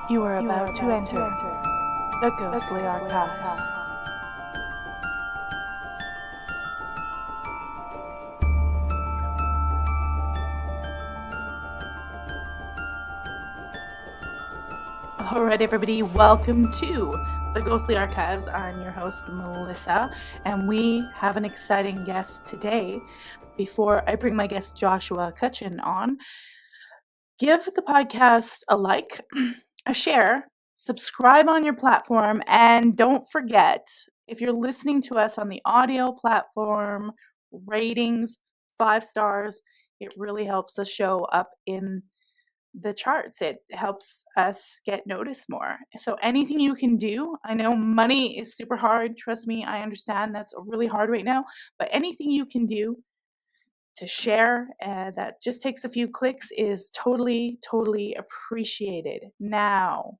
You are about to enter the Ghostly Archives. All right, everybody, welcome to the Ghostly Archives. I'm your host, Melissa, and we have an exciting guest today. Before I bring my guest, Joshua Cutchin, on, give the podcast a like, a share, subscribe on your platform, and don't forget, if you're listening to us on the audio platform, ratings, 5 stars, it really helps the show up in the charts. It helps us get noticed more. So anything you can do, I know money is super hard. Trust me, I understand that's really hard right now, but anything you can do to share that just takes a few clicks is totally appreciated. Now,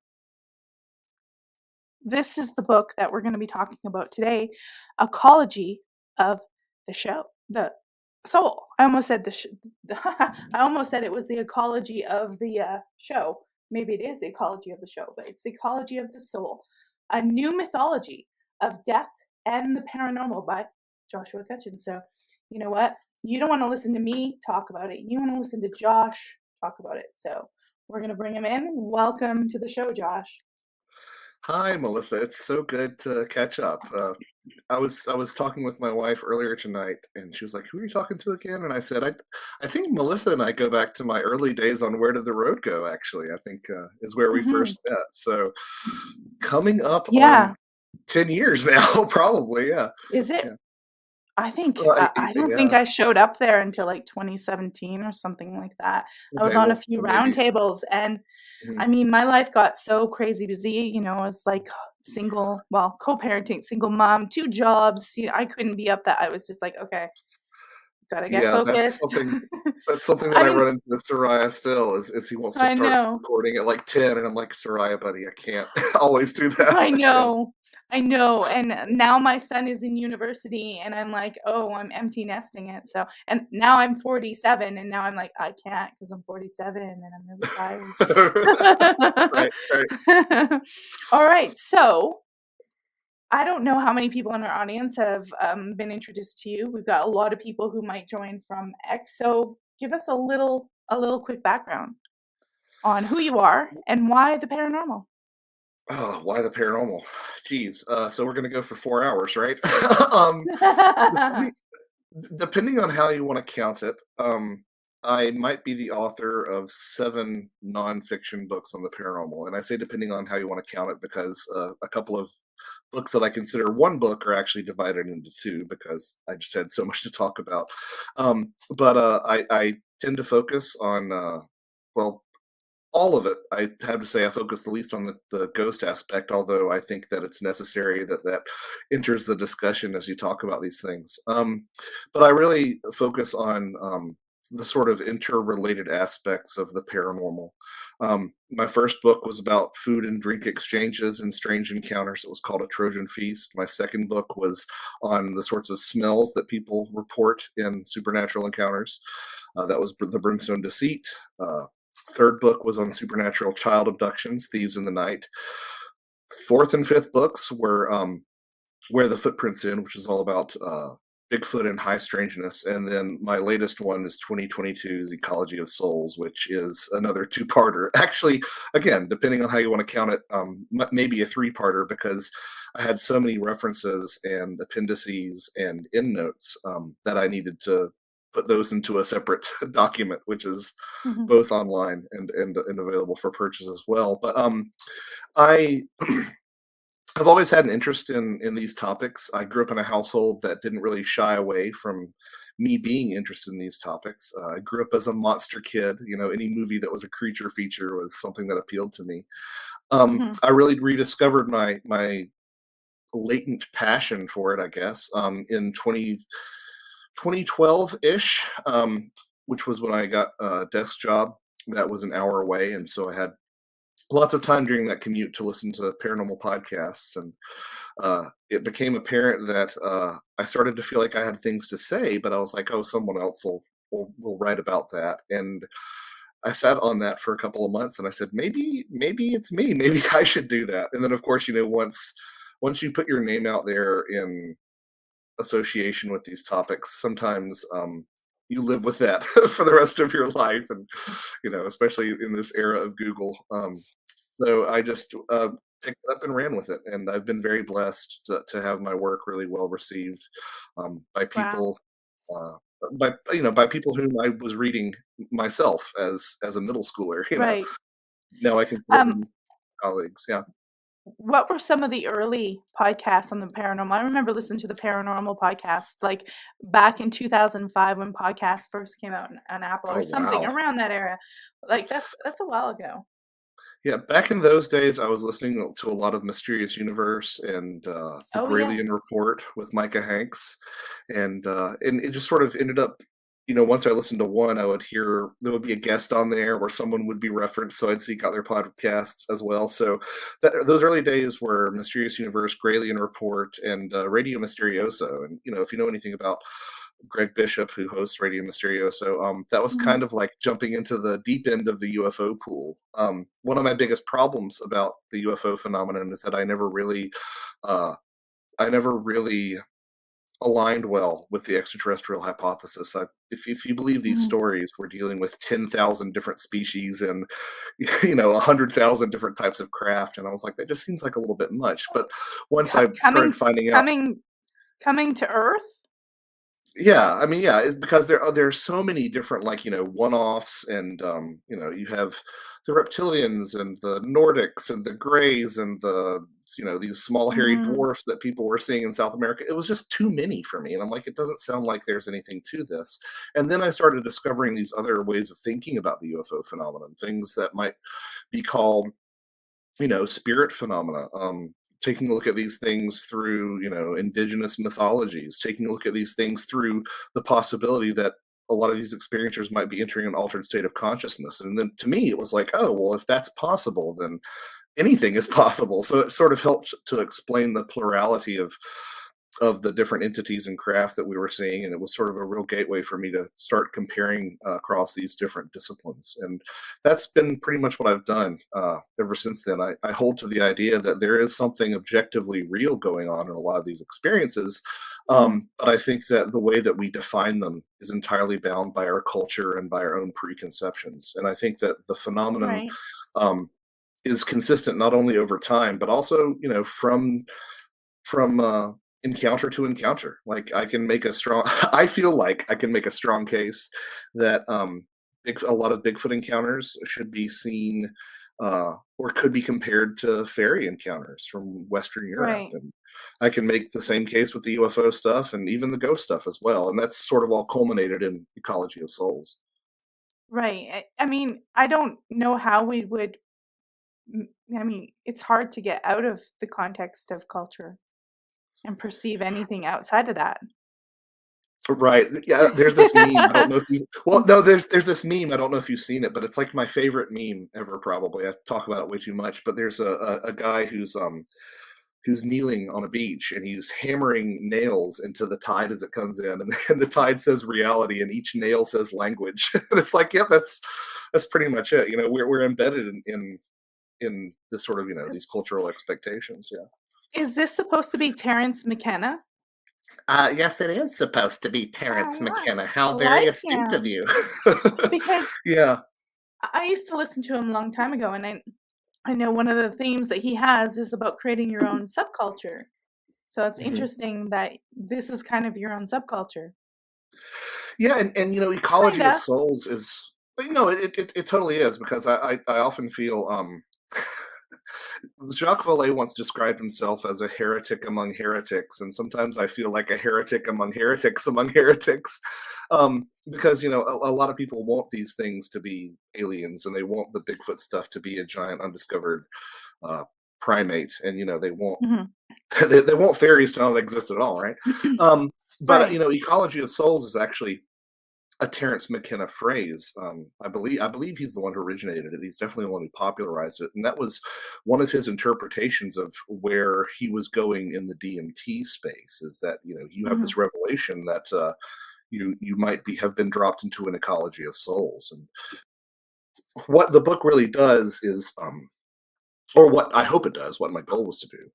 this is the book that we're going to be talking about today, Ecology of the Soul. I almost said I almost said it was the ecology of the show. Maybe it is the ecology of the show, but it's the ecology of the soul, a new mythology of death and the paranormal by Joshua Cutchin. So, you know what? You don't want to listen to me talk about it. You want to listen to Josh talk about it. So, we're going to bring him in. Welcome to the show, Josh. Hi, Melissa. It's so good to catch up. I was talking with my wife earlier tonight, and she was like, "Who are you talking to again?" And I said, "I think Melissa and I go back to my early days on Where Did the Road Go?" Actually, I think is where we Mm-hmm. first met. So coming up Yeah. on 10 years now, probably. Yeah, Is it? yeah. I think Well, I don't think yeah. I showed up there until like 2017 or something like that. I was Okay. on a Well, few maybe. roundtables, and I Mhm. mean, my life got so crazy busy. You know, I was like co-parenting, single mom, 2 jobs. You know, I couldn't be up that. I was just like, okay, gotta get Yeah, that's focused. something. That's something that I I mean, run into with Soraya still. Is he wants to I start know. recording at like 10, and I'm like, Soraya, buddy, I can't always do that. I Yeah. know. I know. And now my son is in university and I'm like, "Oh, I'm empty nesting it." So, and now I'm 47 and now I'm like, I can't because I'm 47 and I'm really Right, right. tired. All right. So, I don't know how many people in our audience have been introduced to you. We've got a lot of people who might join from X. So, give us a little quick background on who you are and why the paranormal. Oh, why the paranormal? Geez, so we're gonna go for 4 hours, right? Um, depending depending on how you wanna count it, I might be the author of 7 nonfiction books on the paranormal, and I say depending on how you wanna count it because, a couple of books that I consider one book are actually divided into 2 because I just had so much to talk about. But I tend to focus on, well, all of it. I have to say I focus the least on the ghost aspect, although I think that it's necessary that that enters the discussion as you talk about these things. But I really focus on the sort of interrelated aspects of the paranormal. My first book was about food and drink exchanges and strange encounters. It was called A Trojan Feast. My second book was on the sorts of smells that people report in supernatural encounters. That was The Brimstone Deceit. Third book was on supernatural child abductions, Thieves in the Night. Fourth and fifth books were Where the Footprints In, which is all about Bigfoot and high strangeness. And then my latest one is 2022's Ecology of Souls, which is another two-parter. Actually, again, depending on how you want to count it, maybe a three-parter because I had so many references and appendices and endnotes that I needed to put those into a separate document, which is Mhm. both online and available for purchase as well. But I I've always had an interest in these topics. I grew up in a household that didn't really shy away from me being interested in these topics. I grew up as a monster kid. You know, any movie that was a creature feature was something that appealed to me. Mhm. I really rediscovered my latent passion for it, I guess, in 2012 ish, which was when I got a desk job that was an hour away, and so I had lots of time during that commute to listen to paranormal podcasts. And it became apparent that I started to feel like I had things to say, but I was like, oh, someone else will write about that. And I sat on that for a couple of months, and I said, maybe it's me. Maybe I should do that. And then, of course, once you put your name out there in association with these topics, sometimes you live with that for the rest of your life, and especially in this era of Google. So I just picked it up and ran with it, and I've been very blessed to have my work really well received by Wow. people, uh, by people whom I was reading myself as a middle schooler. Right. Now I consider Um, them colleagues. Yeah. what were some of the early podcasts on the paranormal? I remember listening to the paranormal podcast like back in 2005 when podcasts first came out on Apple Oh or something wow. around that era. Like that's a while ago. Yeah, back in those days, I was listening to a lot of Mysterious Universe and the Oh Gralien yes. Report with Micah Hanks, and it just sort of ended up, once I listened to one, I would hear there would be a guest on there where someone would be referenced, so I'd seek out their podcasts as well. So those early days were Mysterious Universe, Gralien Report, and Radio Mysterioso. And if you know anything about Greg Bishop, who hosts Radio Mysterioso. That was Mhm. kind of like jumping into the deep end of the UFO pool. One of my biggest problems about the UFO phenomenon is that uh, I never really aligned well with the extraterrestrial hypothesis. If you believe these Mhm. stories, we're dealing with 10,000 different species and 100,000 different types of craft, and I was like, that just seems like a little bit much. But once I started Coming finding out. coming coming to Earth? Yeah, I mean, yeah, it's because there's so many different, like, one-offs, and you have the reptilians and the Nordics and the Greys and these small hairy Mhm. dwarfs that people were seeing in South America. It was just too many for me, and I'm like, it doesn't sound like there's anything to this. And then I started discovering these other ways of thinking about the UFO phenomenon, things that might be called spirit phenomena. Taking a look at these things through, indigenous mythologies, taking a look at these things through the possibility that a lot of these experiencers might be entering an altered state of consciousness. And then to me, it was like, oh, well, if that's possible, then anything is possible. So it sort of helped to explain the plurality of the different entities and craft that we were seeing, and it was sort of a real gateway for me to start comparing across these different disciplines. And that's been pretty much what I've done ever since then. I hold to the idea that there is something objectively real going on in a lot of these experiences, Mhm. but I think that the way that we define them is entirely bound by our culture and by our own preconceptions. And I think that the phenomenon Right. um, is consistent not only over time, but also from encounter to encounter. Like, I can make a strong I feel like I can make a strong case that a lot of Bigfoot encounters should be seen or could be compared to fairy encounters from Western Europe. Right. And I can make the same case with the UFO stuff and even the ghost stuff as well. And that's sort of all culminated in Ecology of Souls. Right. I mean, I don't know how we would I mean, it's hard to get out of the context of culture and perceive anything outside of that. Right. Yeah, there's this meme. I don't know if you well, no, there's this meme. I don't know if you've seen it, but it's like my favorite meme ever, probably. I talk about it way too much, but there's a guy who's kneeling on a beach, and he's hammering nails into the tide as it comes in, and the tide says reality and each nail says language. And it's like, yep, that's pretty much it. We're embedded in this sort of, Is, these cultural expectations. Yeah. is this supposed to be Terence McKenna? Yes, it is supposed to be All Terence right. McKenna. I How very like astute of him you. because Yeah. I used to listen to him a long time ago, and I know one of the themes that he has is about creating your own subculture. So it's Mhm. interesting that this is kind of your own subculture. Yeah, and Ecology of Kinda. Souls is, it totally is, because I often feel Jacques Vallée once described himself as a heretic among heretics, and sometimes I feel like a heretic among heretics among heretics, because a lot of people want these things to be aliens, and they want the Bigfoot stuff to be a giant undiscovered uh, primate, and they want Mhm. they want fairies to not exist at all, right? Um, but Right. Ecology of Souls is actually a Terence McKenna phrase. I believe he's the one who originated it. He's definitely the one who popularized it, and that was one of his interpretations of where he was going in the DMT space. Is that you have this Mhm. revelation that you might have been dropped into an ecology of souls, and what the book really does is, or what I hope it does, what my goal was to do,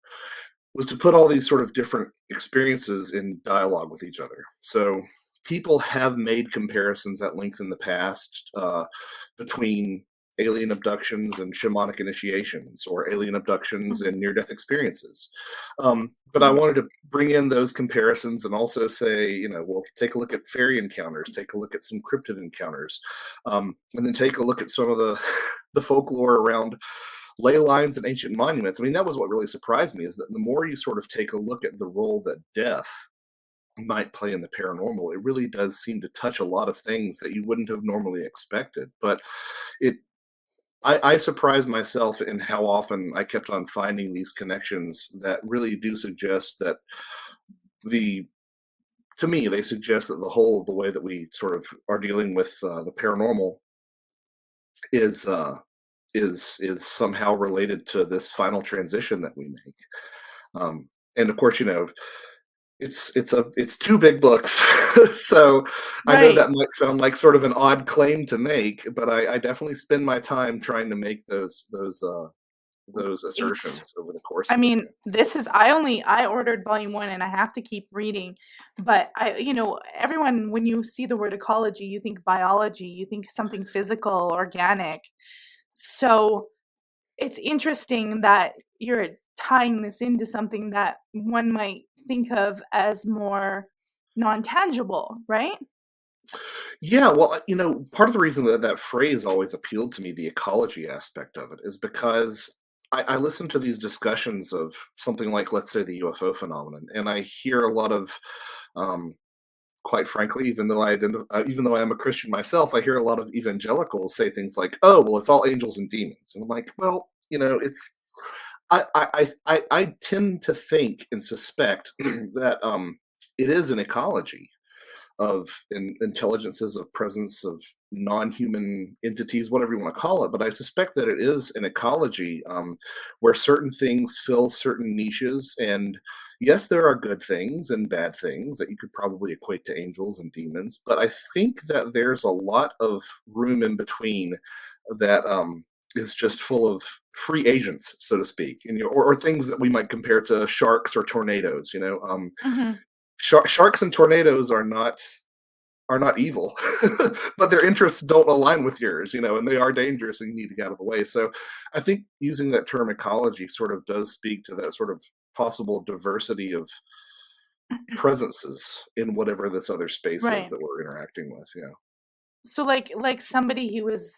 was to put all these sort of different experiences in dialogue with each other. So people have made comparisons at length in the past between alien abductions and shamanic initiations, or alien abductions Mhm. and near death experiences. But I Mhm. wanted to bring in those comparisons and also say, well, take a look at fairy encounters, take a look at some cryptid encounters, and then take a look at some of the, the folklore around ley lines and ancient monuments. I mean, that was what really surprised me, is that the more you sort of take a look at the role that death might play in the paranormal, it really does seem to touch a lot of things that you wouldn't have normally expected. But it I surprised myself in how often I kept on finding these connections that really do suggest that the to me, they suggest that the whole of the way that we sort of are dealing with the paranormal is is somehow related to this final transition that we make. And of course, it's two big books, so I know Right. that might sound like sort of an odd claim to make, but I definitely spend my time trying to make those It's assertions over the course I of it. mean, this is I ordered volume 1 and I have to keep reading, but everyone, when you see the word ecology, you think biology, you think something physical, organic. So, it's interesting that you're tying this into something that one might think of as more non-tangible, right? Yeah, well, part of the reason that that phrase always appealed to me, the ecology aspect of it, is because I listen to these discussions of something like, let's say, the UFO phenomenon, and I hear a lot of, um, quite frankly, even though I am a Christian myself, I hear a lot of evangelicals say things like, "Oh, well, it's all angels and demons," and I'm like, well, it's I tend to think and suspect that it is an ecology of intelligences, of presence, of non-human entities, whatever you want to call it. But I suspect that it is an ecology where certain things fill certain niches. And yes, there are good things and bad things that you could probably equate to angels and demons. But I think that there's a lot of room in between that is just full of free agents, so to speak, and or things that we might compare to sharks or tornadoes. Mhm. Sharks and tornadoes are not evil, but their interests don't align with yours, and they are dangerous and you need to get out of the way. So I think using that term ecology sort of does speak to that sort of possible diversity of presences in whatever this other space is Right. that we're interacting with. Yeah. So, like somebody who is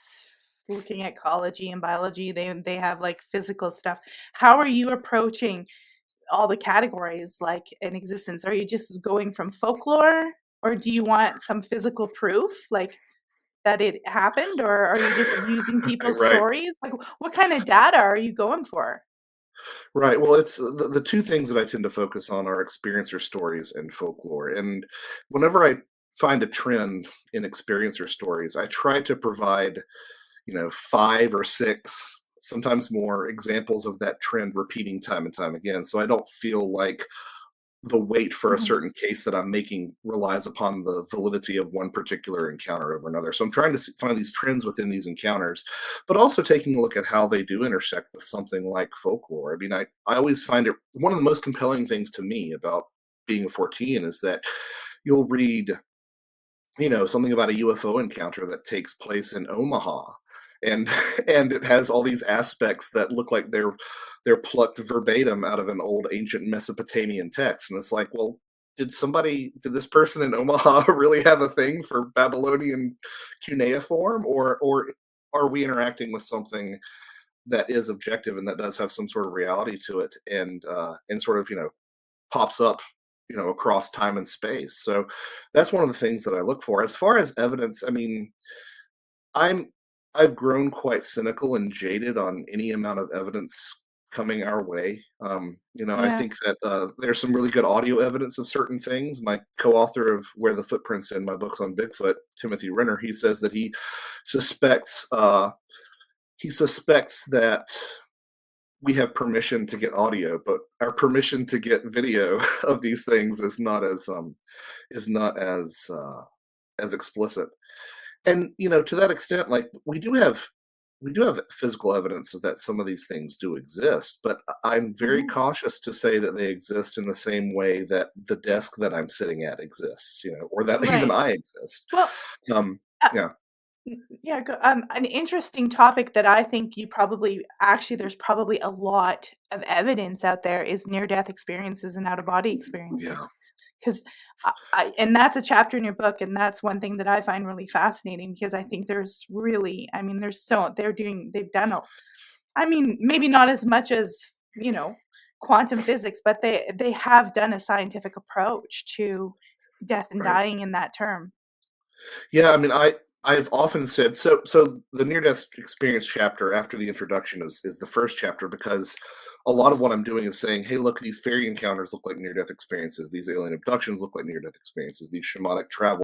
looking at ecology and biology, they have, like, physical stuff. How are you approaching all the categories, like, in existence? Are you just going from folklore, or do you want some physical proof, like, that it happened, or are you just using people's Right. stories? Like, what kinda data are you going for? Right. Well, it's the two things that I tend to focus on are experiencer stories and folklore. And whenever I find a trend in experiencer stories, I try to provide, five or six, sometimes more examples of that trend repeating time and time again. So I don't feel like the weight for a Mhm. certain case that I'm making relies upon the validity of one particular encounter over another. So I'm trying to find these trends within these encounters, but also taking a look at how they do intersect with something like folklore. I mean, I always find it one of the most compelling things to me about being a 14 is that you'll read, something about a UFO encounter that takes place in Omaha, and and it has all these aspects that look like they're plucked verbatim out of an old ancient Mesopotamian text, and it's like, well, did this person in Omaha really have a thing for Babylonian cuneiform, or are we interacting with something that is objective and that does have some sort of reality to it, and sort of pops up, across time and space. So that's one of the things that I look for. As far as evidence, I mean, I'm I've grown quite cynical and jaded on any amount of evidence coming our way. I Yeah. think that there's some really good audio evidence of certain things. My co-author of Where the Footprints in my books on Bigfoot, Timothy Renner, he says that suspects he suspects that we have permission to get audio, but our permission to get video of these things is not as explicit. And to that extent, like we do have we do have physical evidence that some of these things do exist, but I'm very Mhm. cautious to say that they exist in the same way that the desk that I'm sitting at exists, or that even Right. I exist. Well, Um, uh, yeah, yeah, an interesting topic that I think you probably actually there's probably a lot of evidence out there is near-death experiences and out-of-body yeah, experiences. 'Cause and that's a chapter in your book, and that's one thing that I find really fascinating because I think there's really I mean, they've done a I mean, maybe not as much as, quantum physics, but they have done a scientific approach to death and right. dying in that term. Yeah, I mean, I've often said so the near death experience chapter after the introduction is the first chapter because a lot of what I'm doing is saying, hey, look, these fairy encounters look like near death experiences, these alien abductions look like near death experiences, these shamanic travel